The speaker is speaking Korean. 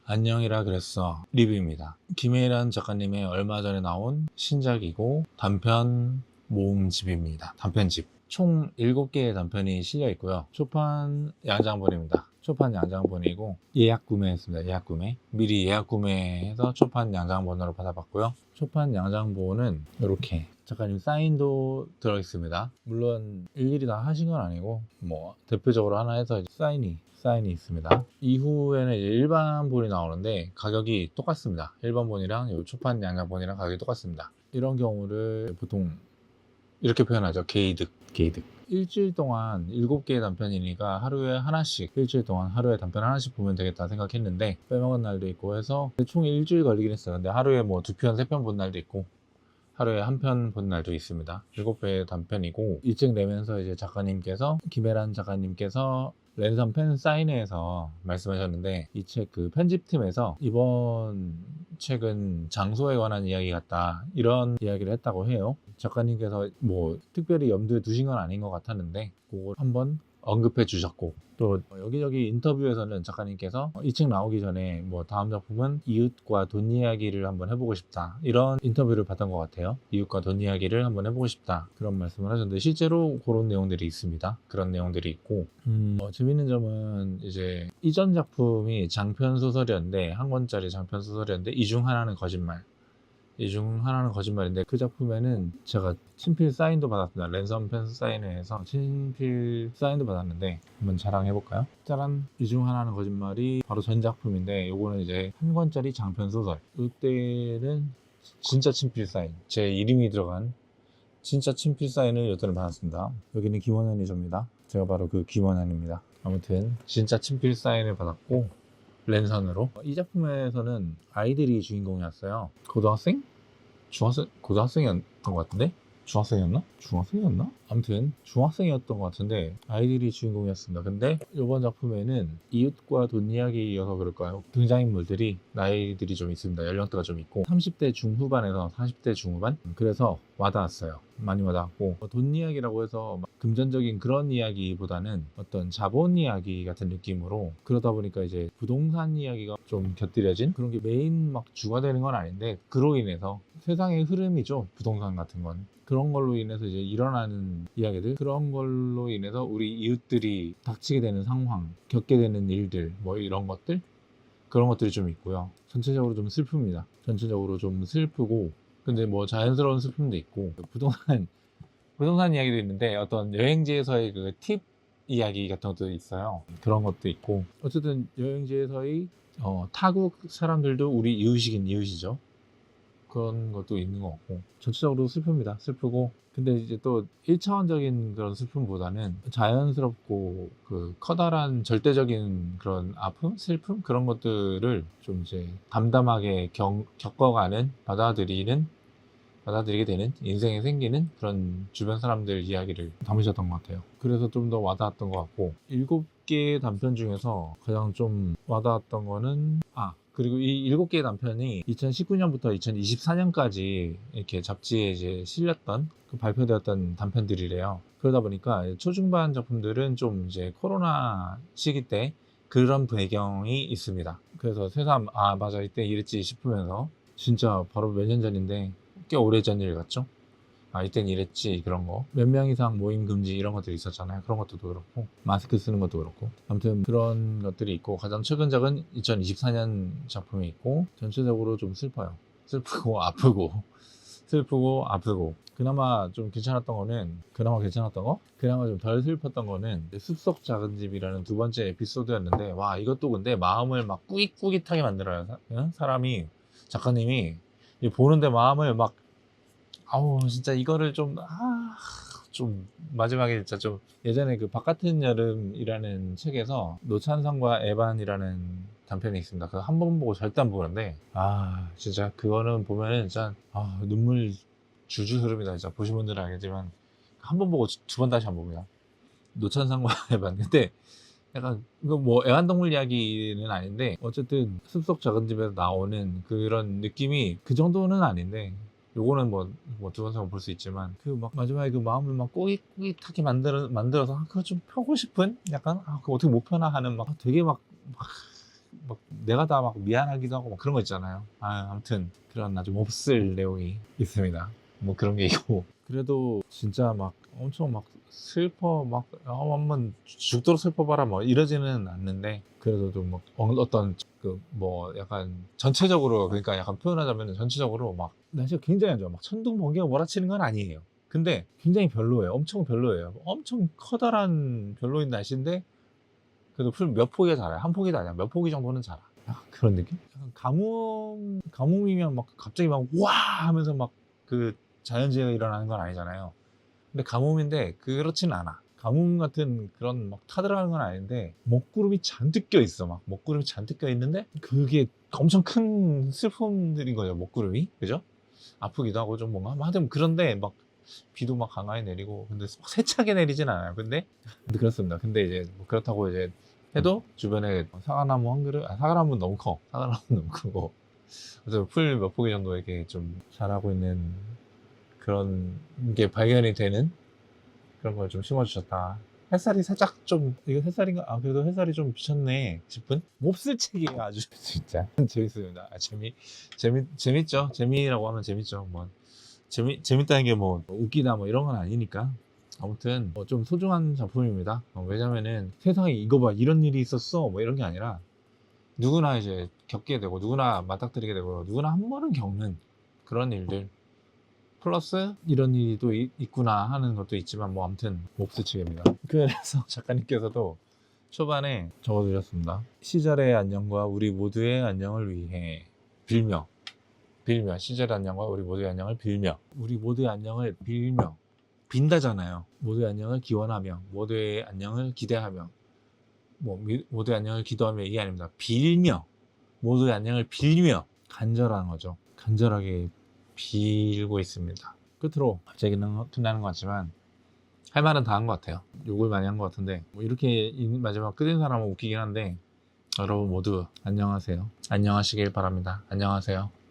안녕이라 그랬어 리뷰입니다. 김혜란 작가님의 얼마 전에 나온 신작이고 단편 모음집입니다. 단편집 총 7개의 단편이 실려 있고요. 초판 양장본입니다. 초판 양장본이고 예약 구매했습니다. 예약 구매 미리 예약 구매해서 초판 양장본으로 받아봤고요. 초판 양장본은 이렇게 작가님 사인도 들어있습니다. 물론 일일이 다 하신 건 아니고 뭐 대표적으로 하나 해서 사인이 있습니다. 이후에는 이제 일반본이 나오는데 가격이 똑같습니다. 일반본이랑 이 초판 양장본이랑 가격이 똑같습니다. 이런 경우를 보통 이렇게 표현하죠. 게이득. 일주일 동안 7개의 단편이니까 하루에 하나씩, 일주일 동안 하루에 단편 하나씩 보면 되겠다 생각했는데 빼먹은 날도 있고 해서 총 일주일 걸리긴 했어요. 근데 하루에 뭐 2편, 3편 본 날도 있고 하루에 한 편 본 날도 있습니다. 7배 단편이고 이 책 내면서 이제 작가님께서 김혜란 작가님께서 랜선 팬 사인회에서 말씀하셨는데 이 책 그 편집팀에서 이번 책은 장소에 관한 이야기 같다 이런 이야기를 했다고 해요. 작가님께서 뭐 특별히 염두에 두신 건 아닌 것 같았는데 그걸 한번 언급해 주셨고 또 여기저기 인터뷰에서는 작가님께서 이 책 나오기 전에 뭐 다음 작품은 이웃과 돈 이야기를 한번 해보고 싶다 이런 인터뷰를 받은 것 같아요. 이웃과 돈 이야기를 한번 해보고 싶다 그런 말씀을 하셨는데 실제로 그런 내용들이 있습니다. 그런 내용들이 있고 재밌는 점은 이제 이전 작품이 장편 소설이었는데 한 권짜리 장편 소설이었는데 이 중 하나는 거짓말인데 그 작품에는 제가 친필 사인도 받았습니다. 랜선 펜 사인회에서 친필 사인도 받았는데 한번 자랑해볼까요? 짜란! 이 중 하나는 거짓말이 바로 전 작품인데 요거는 이제 한 권짜리 장편 소설. 이때는 진짜 친필 사인 제 이름이 들어간 진짜 친필 사인을 이때는 받았습니다. 여기는 김원현이 접니다. 제가 바로 그 김원현입니다. 아무튼 진짜 친필 사인을 받았고 랜선으로 이 작품에서는 아이들이 주인공이었어요. 고등학생이었던 것 같은데? 중학생이었나? 아무튼 중학생이었던 것 같은데 아이들이 주인공이었습니다. 근데 이번 작품에는 이웃과 돈 이야기여서 그럴까요? 등장인물들이 나이들이 좀 있습니다. 연령대가 좀 있고 30대 중후반에서 40대 중후반? 그래서 와닿았어요. 많이 와닿았고 돈 이야기라고 해서 막 금전적인 그런 이야기보다는 어떤 자본 이야기 같은 느낌으로 그러다 보니까 이제 부동산 이야기가 좀 곁들여진 그런 게 메인 막 주가 되는 건 아닌데 그로 인해서 세상의 흐름이죠. 부동산 같은 건 그런 걸로 인해서 이제 일어나는 이야기들 그런 걸로 인해서 우리 이웃들이 닥치게 되는 상황 겪게 되는 일들 뭐 이런 것들 그런 것들이 좀 있고요. 전체적으로 좀 슬픕니다. 전체적으로 좀 슬프고 근데 뭐 자연스러운 슬픔도 있고 부동산 이야기도 있는데 어떤 여행지에서의 그 팁 이야기 같은 것도 있어요. 그런 것도 있고 어쨌든 여행지에서의 타국 사람들도 우리 이웃이긴 이웃이죠. 그런 것도 있는 것 같고 전체적으로 슬픕니다. 슬프고 근데 이제 또 1차원적인 그런 슬픔보다는 자연스럽고 그 커다란 절대적인 그런 아픔, 슬픔 그런 것들을 좀 이제 담담하게 겪어가는 받아들이게 되는 인생에 생기는 그런 주변 사람들 이야기를 담으셨던 것 같아요. 그래서 좀 더 와닿았던 것 같고 7개의 단편 중에서 가장 좀 와닿았던 거는 그리고 이 7개의 단편이 2019년부터 2024년까지 이렇게 잡지에 이제 실렸던 발표되었던 단편들이래요. 그러다 보니까 초중반 작품들은 좀 이제 코로나 시기 때 그런 배경이 있습니다. 그래서 새삼 맞아 이때 이랬지 싶으면서 진짜 바로 몇 년 전인데 꽤 오래전 일 같죠? 이땐 이랬지 그런 거 몇 명 이상 모임 금지 이런 것들이 있었잖아요. 그런 것도 그렇고 마스크 쓰는 것도 그렇고 아무튼 그런 것들이 있고 가장 최근작은 2024년 작품이 있고 전체적으로 좀 슬프고 아프고 그나마 좀 괜찮았던 거는 그나마 좀 덜 슬펐던 거는 숲속 작은 집이라는 두 번째 에피소드였는데 와 이것도 근데 마음을 막 꾸깃꾸깃하게 만들어요. 사람이 작가님이 보는데 마음을 막 진짜 이거를 좀 마지막에 진짜 좀 예전에 그 바깥은 여름이라는 책에서 노찬성과 에반이라는 단편이 있습니다. 그거 한 번 보고 절대 안 보는데 진짜 그거는 보면은 진짜 눈물 줄줄 흐릅니다. 진짜 보신 분들은 알겠지만 한 번 보고 두 번 다시 안 봅니다. 노찬성과 에반 근데 약간 이거 뭐 애완동물 이야기는 아닌데 어쨌든 숲속 작은 집에서 나오는 그런 느낌이 그 정도는 아닌데 요거는 뭐 두 번, 세 번 볼 수 있지만 그 막 마지막에 그 마음을 막 꾸깃꾸깃하게 만들어서 그거 좀 펴고 싶은 약간 그거 어떻게 못 펴나 하는 막 되게 막 막 내가 다 막 미안하기도 하고 막 그런 거 있잖아요. 아무튼 그런 아주 몹쓸 내용이 있습니다. 뭐 그런 게 있고 그래도 진짜 막 엄청 막 슬퍼 막 한번 죽도록 슬퍼봐라 뭐 이러지는 않는데 그래도 좀 뭐 어떤 그 뭐 약간 전체적으로 그러니까 약간 표현하자면 전체적으로 막 날씨가 굉장히 안 좋아. 막 천둥 번개가 몰아치는 건 아니에요. 근데 굉장히 별로예요. 엄청 별로예요. 엄청 커다란 별로인 날씨인데 그래도 풀 몇 포기가 자라요. 한 포기도 아니야. 몇 포기 정도는 자라. 약간 그런 느낌? 약간 가뭄이면 막 갑자기 막 와 하면서 막 그 자연재해가 일어나는 건 아니잖아요. 근데 가뭄인데 그렇진 않아. 가뭄 같은 그런 막 타들어가는 건 아닌데 먹구름이 잔뜩 껴 있어. 막 먹구름이 잔뜩 껴 있는데 그게 엄청 큰 슬픔들인 거죠. 먹구름이 그죠? 아프기도 하고 좀 뭔가 하여튼 그런데 막 비도 막 강하게 내리고 근데 막 세차게 내리진 않아요. 근데 그렇습니다. 근데 이제 뭐 그렇다고 이제 해도 주변에 사과나무 한 그루, 사과나무는 너무 커. 사과나무는 너무 크고 그래서 풀 몇 포기 정도 이렇게 좀 자라고 있는 그런 게 발견이 되는 그런 걸 좀 심어주셨다. 햇살이 살짝 좀 이거 햇살인가? 그래도 햇살이 좀 비쳤네 싶은 몹쓸 책이에요 아주 진짜 재밌습니다. 재밌죠. 재미라고 하면 재밌죠. 뭐 재밌다는 게 뭐 웃기다 뭐 이런 건 아니니까 아무튼 뭐좀 소중한 작품입니다. 왜냐면은 세상에 이거 봐 이런 일이 있었어 뭐 이런 게 아니라 누구나 이제 겪게 되고 누구나 맞닥뜨리게 되고 누구나 한 번은 겪는 그런 일들 플러스 이런 일이 또 있구나 하는 것도 있지만 뭐 아무튼 몹쓸치입니다. 그래서 작가님께서도 초반에 적어주셨습니다. 시절의 안녕과 우리 모두의 안녕을 위해 빌며 시절의 안녕과 우리 모두의 안녕을 빌며 우리 모두의 안녕을 빌며 빈다잖아요. 모두의 안녕을 기원하며 모두의 안녕을 기대하며 뭐 모두의 안녕을 기도하며 이게 아닙니다. 빌며 모두의 안녕을 빌며 간절한 거죠. 간절하게 빌고 있습니다. 끝으로 갑자기 끝나는 것 같지만 할 말은 다 한 것 같아요. 욕을 많이 한 것 같은데 뭐 이렇게 마지막 끝인 사람은 웃기긴 한데 여러분 모두 안녕하세요. 안녕하시길 바랍니다. 안녕하세요.